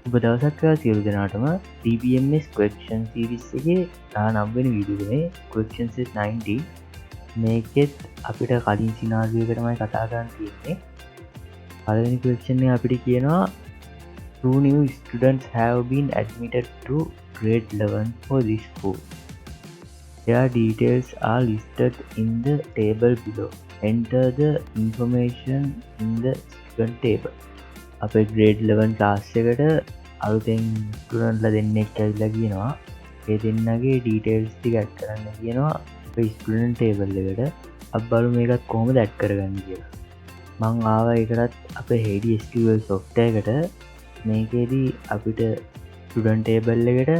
ඔබ දවසක් සියලු දෙනාටම dbms question series එකේ 19 වෙනි වීඩියෝ එකේ question set 90 මේකෙත් අපිට කලින් සිනාරියෝ එක තමයි කතා කරන්න තියෙන්නේ. පළවෙනි question එක අපිට කියනවා two new students have been admitted to grade 11 for this school. Their details are listed in the table below. Enter the information in the student table. අපේ ග්‍රේඩ් 11 ක්ලාස් එකට අලුතෙන් ස්ටුඩන්ට්ලා දෙන්නෙක් ඇවිල්ලා කියනවා ඒ දෙන්නගේ ඩීටේල්ස් ටික ඇඩ් කරන්න කියනවා අපේ ස්ටුඩන්ට් ටේබල් එකට. අපි බලමු මේකත් කොහොමද ඇඩ් කරගන්නේ කියලා. මම ආවා ඒකටත් අපේ HDSQL software එකට. මේකේදී අපිට ස්ටුඩන්ට් ටේබල් එකට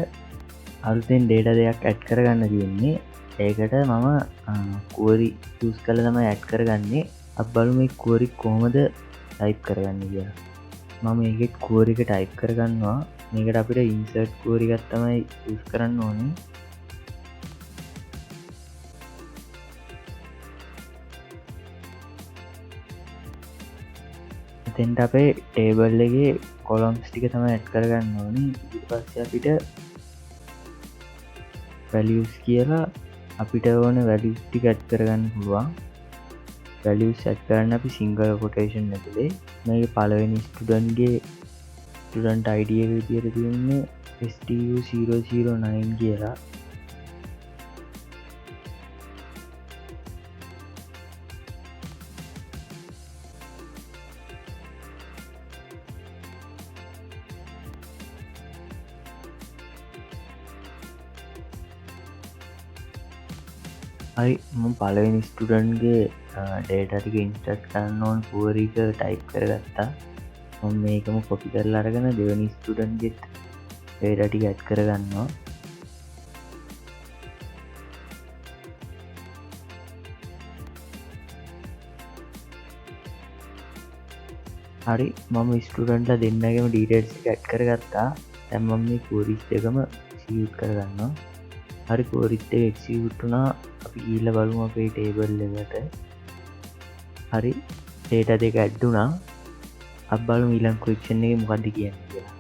අලුතෙන් data දෙයක් ඇඩ් කරගන්න තියෙන්නේ. ඒකට මම query use කරලා තමයි ඇඩ් කරගන්නේ. අපි බලමු මේ query කොහොමද ටයිප් කරගන්නේ කියලා. මම මේකෙත් query එක ටයිප් කරගන්නවා. මේකට අපිට insert query එකක් තමයි use කරන්න ඕනේ. එතෙන්ට අපේ table එකේ columns ටික තමයි add කරගන්න ඕනේ. ඊට පස්සේ අපිට values කියලා අපිට ඕන values ටික add කරගන්න පුළුවන්. values set කරන්න අපි single quotation ඇතුලේ මේක පළවෙනි ස්ටුඩන්ට් ගේ ස්ටුඩන්ට් ID එක විදියට තියෙන්නේ STU009 කියලා. හරි මම පළවෙනි ස්ටුඩන්ට් ගේ ඩේටා ටික ඉන්ස්ටර්ට් කරන්න ඕන query එක ටයිප් කරගත්තා. මම මේකම කොපි කරලා අරගෙන දෙවෙනි ස්ටුඩන්ට් ගෙත් ඩේටා ටික ඇඩ් කරගන්නවා. හරි මම ස්ටුඩන්ට්ලා දෙන්නගේම ඩීටේල්ස් එක ඇඩ් කරගත්තා. දැන් මම මේ queries දෙකම execute කරගන්නවා. හරි queries එක execute වුණා. අපි ගිහිල්ලා බලමු අපේ table එකට. හරි data දෙක ඇඩ් වුණා. අපි බලමු ඊළඟ question එකේ මොකක්ද කියන්නේ කියලා.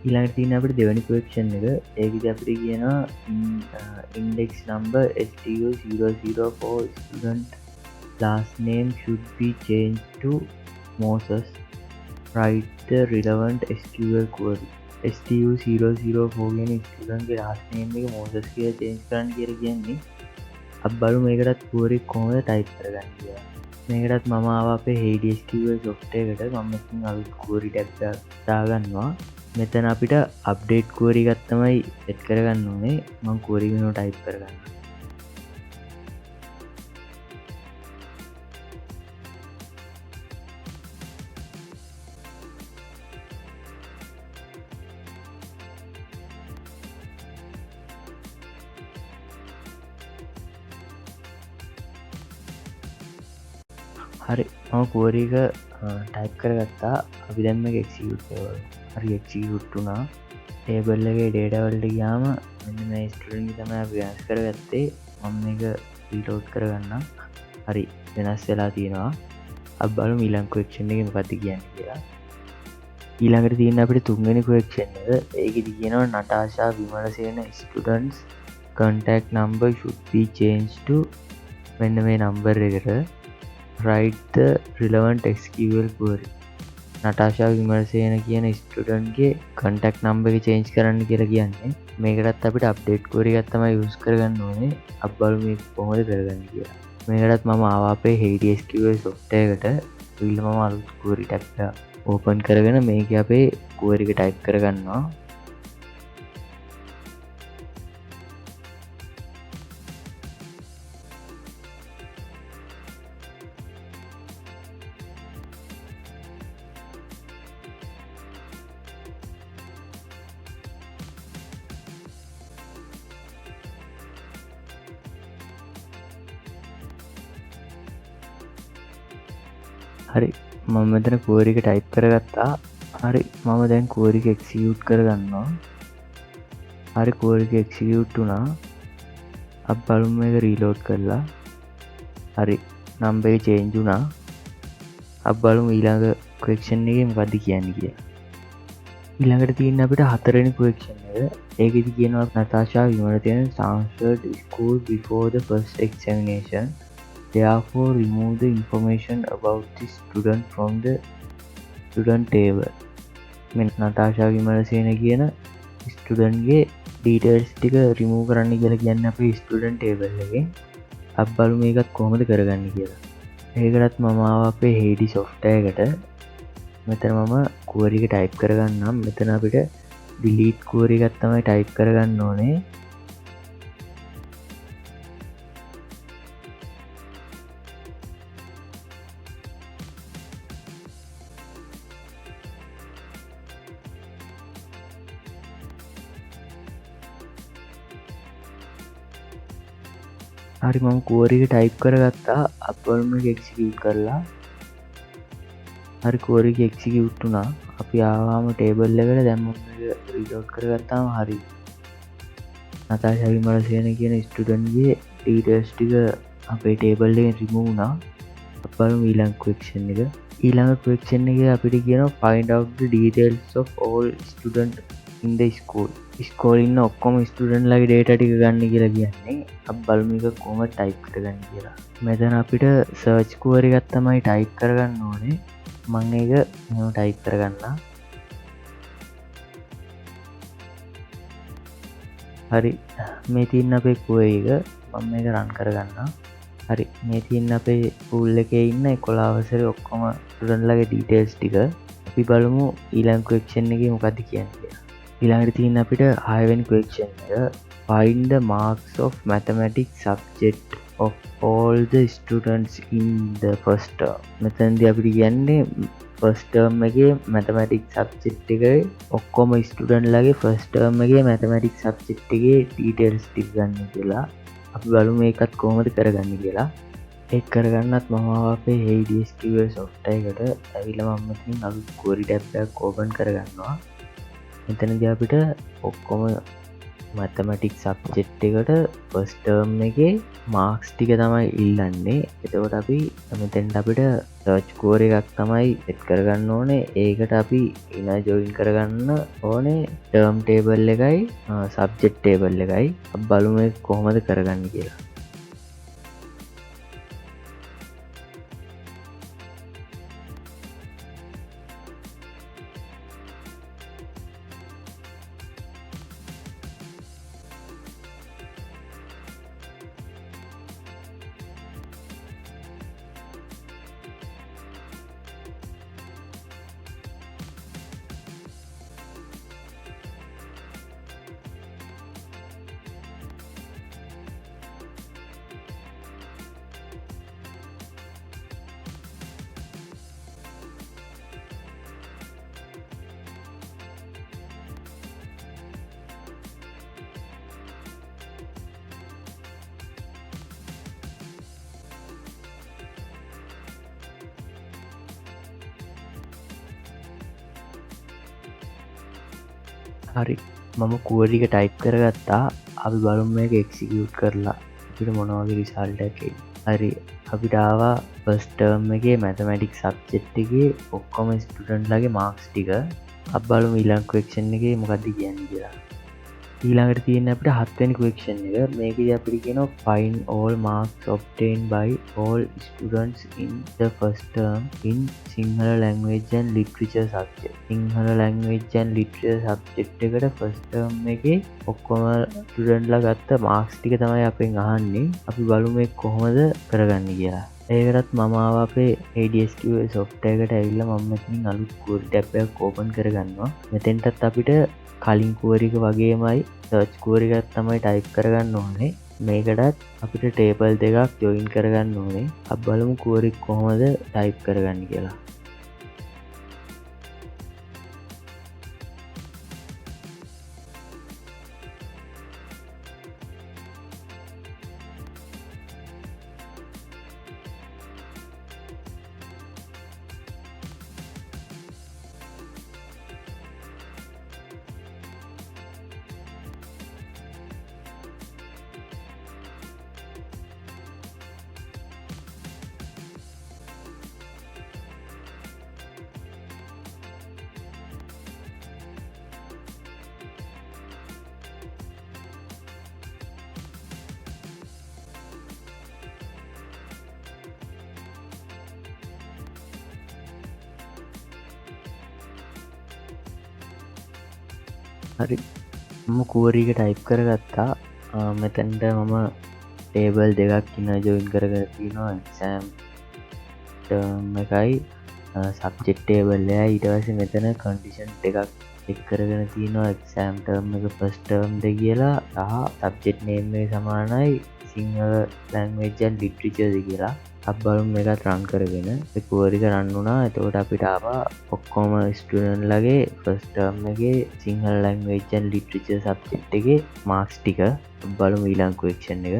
ඊළඟට තියෙන අපිට දෙවෙනි question එක. ඒකදී අපිට කියනවා index number STU004 student last name should be changed to Moses. Write the relevant SQL query. STU004 කියන student ගේ last name එක Moses කියලා change කරන්න කියලා කියන්නේ. අපි බලමු මේකටත් query කොහොමද type කරගන්නේ කියලා. මේකටත් මම ආවා අපේ HDSQL software එකට. මම මෙතන අලුත් query tab දාගන්නවා. මෙතන අපිට update query එකක් තමයි set කරගන්න ඕනේ. මම query එක type කරගන්නවා. හරි මම query එක ටයිප් කරගත්තා. අපි දැන් මේක execute කරමු. හරි execute වුණා. table එකේ data වලට ගියාම මෙන්න මේ student එක තමයි අපි වෙනස් කරගත්තේ. මම මේක reload කරගන්නම්. හරි වෙනස් වෙලා තියෙනවා. අපි බලමු ඊළඟ question එකේ මොකක්ද කියන්නේ කියලා. ඊළඟට තියෙන අපිට තුන්වෙනි question එක. ඒකෙදි කියනවා නටාෂා Wimalasena students contact number should be changed to මෙන්න මේ number එකට. write the relevant SQL query. නටාෂා විමර්සේන කියන ස්ටුඩන්ට් ගේ contact number එක change කරන්න කියලා කියන්නේ. මේකටත් අපිට update query එකක් තමයි use කරගන්න ඕනේ. අපි බලමු මේක කොහොමද කරගන්නේ කියලා. මේකටත් මම ආවා අපේ HDSQL software එකට. ඊළඟ මම අලුත් query tab එක open කරගෙන මේකේ අපේ query එක type කරගන්නවා. හරි මම මෙතන query එක type කරගත්තා. හරි මම දැන් query එක execute කරගන්නවා. හරි query එක execute වුණා. අපි බලමු මේක reload කරලා. හරි number එක change වුණා. අපි බලමු ඊළඟ question එකේ මොකද්ද කියන්නේ කියලා. ඊළඟට තියෙන අපිට හතරවෙනි ක්වෙස්චන් එක. ඒකෙදි කියනවා නතාෂා විමල තියෙන answered school before the first examination. Therefore remove the information about the student from the student table. මේ නතාෂා විමලසේන කියන ස්ටුඩන්ගේ ඩීටේල්ස් ටික රිමූව් කරන්න කියලා කියන්න අපේ ස්ටුඩන්ට් ටේබල් එකෙන්. අපි බලමු මේකත් කොහොමද කරගන්න කියලා. ඒකටත් මම ආවා අපේ හේඩි software එකට. මෙතන මම query එක type කරගන්නම්. මෙතන අපිට delete query එකක් තමයි type කරගන්න ඕනේ. හරි මම query එක type කරගත්තා. අපල්ම එක execute කරලා. හරි query එක execute වුණා. අපි ආවම table එකට දැන් මම මේක reload කරගත්තාම හරි. නතාෂා විමලසේන කියන ස්ටුඩන්ට් ගේ details ටික අපේ table එකෙන් remove වුණා. අපි බලමු ඊළඟ question එක. ඊළඟ question එකේ අපිට කියනවා find out the details of all student in the school. School ඉන්න ඔක්කොම ස්ටුඩන්ට් ලගේ ඩේටා ටික ගන්න කියලා කියන්නේ. අපි බලමු එක කොහොමද ටයිප් කරගන්න කියලා. මෙතන අපිට සර්ච් query එකක් තමයි ටයිප් කරගන්න ඕනේ. මම ඒක මෙහෙම ටයිප් කරගන්නම්. හරි මේ තියෙන අපේ query එක මම මේක run කරගන්නම්. හරි මේ තියෙන අපේ pool එකේ ඉන්න 11 වසරේ ඔක්කොම ස්ටුඩන්ට් ලගේ details ටික. අපි බලමු ඊළඟ question එකේ මොකක්ද කියන්නේ. ඊළඟට තියෙන අපිට 6 වෙනි question එක find the marks of mathematics subject of all the students in the first term. මෙතනදී අපිට කියන්නේ first term එකේ mathematics subject එකේ ඔක්කොම student ලගේ first term එකේ mathematics subject එකේ details ටික ගන්න කියලා. අපි බලමු මේකත් කොහොමද කරගන්නේ කියලා. ඒක කරගන්නත් මම අපේ HDSQL software එකට ඇවිල්ලා මම මෙතනින් අලුත් query tab එකක් open කරගන්නවා. මෙතනදී අපිට ඔක්කොම mathematics subject එකට first term එකේ marks ටික තමයි ඉල්ලන්නේ. එතකොට අපි මෙතෙන්ට අපිට search query එකක් තමයි set කරගන්න ඕනේ. ඒකට අපි inner join කරගන්න ඕනේ term table එකයි subject table එකයි. අපි බලමු මේක කොහොමද කරගන්නේ කියලා. හරි මම query එක type කරගත්තා. අපි බලමු මේක execute කරලා අපිට මොන වගේ result එකක් එයි. හරි අපිට ආවා first term එකේ mathematics subject එකේ ඔක්කොම student ලගේ marks ටික. අපි බලමු ඊළඟ question එකේ මොකක්ද කියන්නේ කියලා. ඊළඟට තියෙන අපිට 7 වෙනි question එක. මේකදී අපිට කියනවා find all marks obtained by all students in the first term in Sinhala language and literature subject. Sinhala language and literature subject එකට first term එකේ ඔක්කොම ස්ටුඩන්ට් ලා ගත්ත marks ටික තමයි අපෙන් අහන්නේ. අපි බලමු මේක කොහොමද කරගන්නේ කියලා. ඒකටත් මම ආවා අපේ ADSQL software එකට ඇවිල්ලා මම මෙතනින් අලුත් query tab එකක් open කරගන්නවා. මෙතෙන්ටත් අපිට කලින් query එක වගේමයි search query එකක් තමයි type කරගන්න ඕනේ. මේකටත් අපිට table දෙකක් join කරගන්න ඕනේ. අපි බලමු query කොහොමද type කරගන්නේ කියලා. හරි මම කුවරීක ටයිප් කරගත්තා. මෙතැන්ට මම ටේබල් දෙකක් ඉන්න ජොයින් කරගෙන තියෙනවා එක්සෑම් එකයි සබ්ජෙක්්ටේබල්ලය. ඊටවස මෙතන කන්ඩිෂන් එකක් එක් කරගෙන තියෙනවා එක්සෑම් ටර්ම් එක ෆස්ටර්ම්ද කියලා සහ සබ්ජෙට් නේම්ේ සමානයි සිංහල ලැංවේජන් ලිට්‍රිචද කියලා අබ්බලුම් එකත් රං කරගෙන කුවරික රන්නුනා. එතකොට අපිට ආවා ඔක්කෝම ස්ටඩන් ලගේ ෆස්ටර්ම්ගේ සිංහල ලැංවේජන් ලිට්‍රිච සබ්ජෙට් එක මාක්ස් ටික බලු ඊලංකුවක්ෂන් එක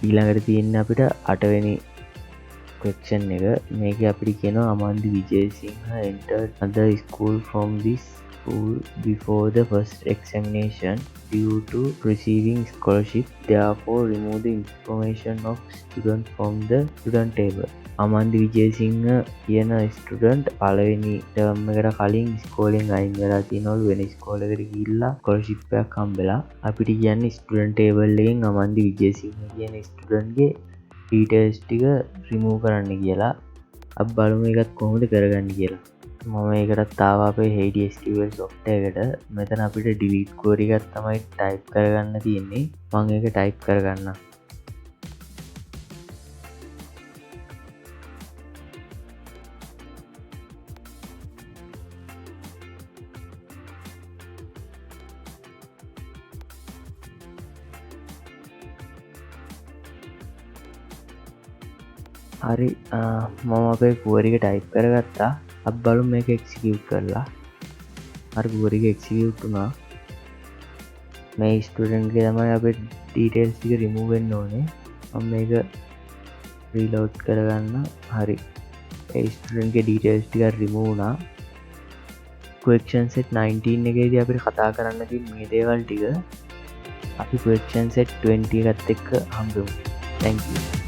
ඊළඟට තියන්න අපිට අටවෙනි ක්වක්ෂන් එක මේක අපිට කියනවා අමන්දි Wijesinghe entered other school from this school before the first examination due to receiving scholarship, therefore remove the information of student from the student table. අමන්දි Wijesinghe කියන ස්ටුඩන්ට් පළවෙනි ටර්ම් එකට කලින් ස්කෝලෙන් අයින් වෙලා තියෙනවලු වෙන ස්කෝලකට ගිහිල්ලා ස්කෝලර්ෂිප් එකක් හම්බෙලා. අපිට කියන්නේ ස්ටුඩන්ට් ටේබල් එකෙන් අමන්දි විජේසිංහ කියන ස්ටුඩන්ට්ගේ ඩීටේල්ස් ටික රිමූව් කරන්න කියලා. අපි බලමු එකත් කොහොමද කරගන්න කියලා. මම ඒකටත් ආවා අපේ HDSQL software එකට. මෙතන අපිට delete query එකක් තමයි ටයිප් කරගන්න තියෙන්නේ. මම ඒක ටයිප් කරගන්නම්. හරි මම අපේ කුවරික ටයිප් කරගත්තා. අප බලු මේක එක්සිකියුට් කරලා හරි කුවරික එක්සිකියුට් වුණා. මේ ස්ටුඩන්ට්ගේ තමයි අප ඩීටේල්ස් ටික රිමූව් වෙන්න ඕනේ. මම මේක රීලෝඩ් කරගන්න. හරි ඒ ස්ටුඩන්ට්ගේ ඩීටේල්ස් ටික රිමූව් වුණා. ක්වෙක්ෂන් සෙට් 19 එකේදී අපිට කතා කරන්න තියෙන මේ දේවල් ටික අපි ක්වෙක්ෂන් සෙට් 20 එකත් එක්ක හම්බෙමු. thank you